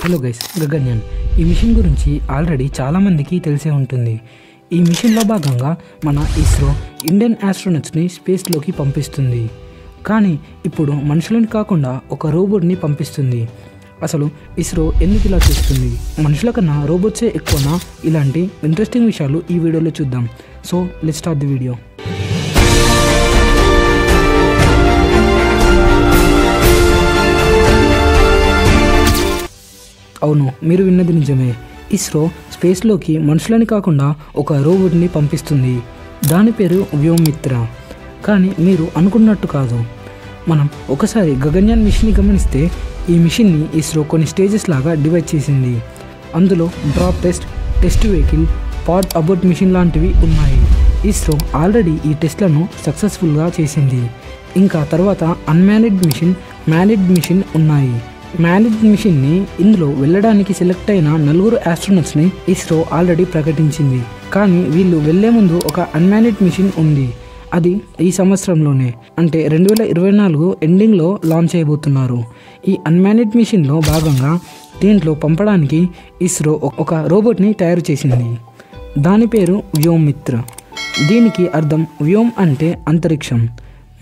Hello guys, Gaganyaan ఈ machine గురించి already చాలామందికి తెలిసే ఉంటుంది. ఈ మిషన్లో భాగంగా మన ఇస్రో ఇండియన్ ఆస్ట్రోనట్స్ని స్పేస్లోకి పంపిస్తుంది. కానీ ఇప్పుడు మనుషులని కాకుండా ఒక రోబోట్ని పంపిస్తుంది. అసలు ఇస్రో ఎందుకు ఇలా చేస్తుంది? మనుషుల కన్నా రోబోట్సే ఎక్కువనా? ఇలాంటి ఇంట్రెస్టింగ్ విషయాలు ఈ వీడియోలో చూద్దాం. So let's start the video. అవును, మీరు విన్నది నిజమే. ఇస్రో స్పేస్లోకి మనుషులని కాకుండా ఒక రోబోట్ని పంపిస్తుంది. దాని పేరు వ్యోమిత్ర. కానీ మీరు అనుకున్నట్టు కాదు. మనం ఒకసారి గగన్యాన్ మిషన్ని గమనిస్తే ఈ మిషన్ని ఇస్రో కొన్ని స్టేజెస్ లాగా డివైడ్ చేసింది. అందులో drop test vehicle, pad abort mission లాంటివి ఉన్నాయి. ఇస్రో ఆల్రెడీ ఈ టెస్ట్లను సక్సెస్ఫుల్గా చేసింది. ఇంకా తర్వాత అన్మ్యానిడ్ మిషన్, మ్యానిడ్ మిషన్ ఉన్నాయి. మ్యానిడ్ మిషన్ని ఇందులో వెళ్ళడానికి సెలెక్ట్ అయిన 4 ఆస్ట్రోనట్స్ని ఇస్రో ఆల్రెడీ ప్రకటించింది. కానీ వీళ్ళు వెళ్లే ముందు ఒక అన్మ్యానిడ్ మిషన్ ఉంది. అది ఈ సంవత్సరంలోనే, అంటే 2024 ఎండింగ్లో లాంచ్ చేయబోతున్నారు. ఈ అన్మ్యానిడ్ మిషన్లో భాగంగా దీంట్లో పంపడానికి ఇస్రో ఒక రోబోట్ని తయారు చేసింది. దాని పేరు వ్యోమిత్ర. దీనికి అర్థం వ్యోమ్ అంటే అంతరిక్షం,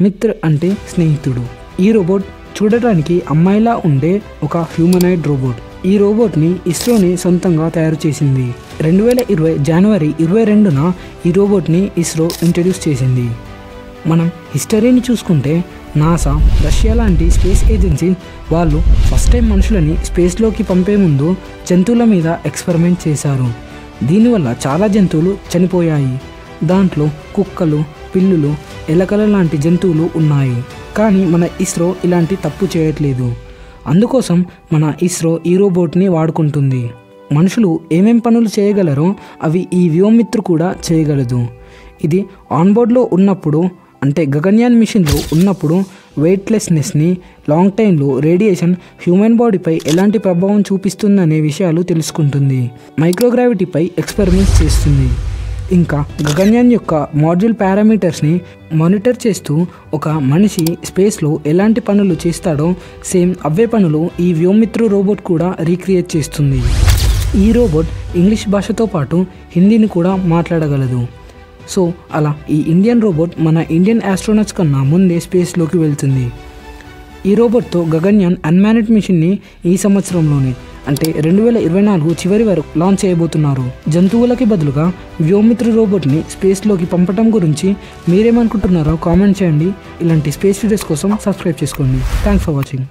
మిత్ర అంటే స్నేహితుడు. ఈ రోబోట్ చూడటానికి అమ్మాయిలా ఉండే ఒక హ్యూమనాయిడ్ రోబోట్. ఈ రోబోట్ని ఇస్రోని సొంతంగా తయారు చేసింది. 2020 జనవరి 22న ఈ రోబోట్ని ఇస్రో ఇంట్రడ్యూస్ చేసింది. మనం హిస్టరీని చూసుకుంటే నాసా, రష్యా లాంటి స్పేస్ ఏజెన్సీ వాళ్ళు ఫస్ట్ టైం మనుషులని స్పేస్లోకి పంపే ముందు జంతువుల మీద ఎక్స్పెరిమెంట్ చేశారు. దీనివల్ల చాలా జంతువులు చనిపోయాయి. దాంట్లో కుక్కలు, పిల్లులు, ఎలకల లాంటి జంతువులు ఉన్నాయి. కానీ మన ఇస్రో ఇలాంటి తప్పు చేయట్లేదు. అందుకోసం మన ఇస్రో ఈ రోబోట్ని వాడుకుంటుంది. మనుషులు ఏమేం పనులు చేయగలరో అవి ఈ వ్యోమిత్ర కూడా చేయగలదు. ఇది ఆన్బోర్డ్లో ఉన్నప్పుడు, అంటే గగన్యాన్ మిషన్లో ఉన్నప్పుడు వెయిట్లెస్నెస్ని, లాంగ్ టైంలో రేడియేషన్ హ్యూమన్ బాడీపై ఎలాంటి ప్రభావం చూపిస్తుందనే విషయాలు తెలుసుకుంటుంది. మైక్రోగ్రావిటీపై ఎక్స్పెరిమెంట్స్ చేస్తుంది. ఇంకా గగన్యాన్ యొక్క మాడ్యూల్ పారామీటర్స్ని మానిటర్ చేస్తూ ఒక మనిషి స్పేస్లో ఎలాంటి పనులు చేస్తాడో సేమ్ అవే పనులు ఈ వ్యోమిత్ర రోబోట్ కూడా రీక్రియేట్ చేస్తుంది. ఈ రోబోట్ ఇంగ్లీష్ భాషతో పాటు హిందీని కూడా మాట్లాడగలదు. సో అలా ఈ ఇండియన్ రోబోట్ మన ఇండియన్ ఆస్ట్రోనట్స్ కన్నా ముందే స్పేస్లోకి వెళ్తుంది. ఈ రోబోట్తో గగన్యాన్ అన్మ్యానిడ్ మిషన్ని ఈ సంవత్సరంలోనే, అంటే 2024 చివరి వరకు లాంచ్ చేయబోతున్నారు. జంతువులకి బదులుగా వ్యోమిత్ర రోబోట్ని స్పేస్లోకి పంపడం గురించి మీరేమనుకుంటున్నారో కామెంట్ చేయండి. ఇలాంటి స్పేస్ వీడియోస్ కోసం సబ్స్క్రైబ్ చేసుకోండి. Thanks for watching.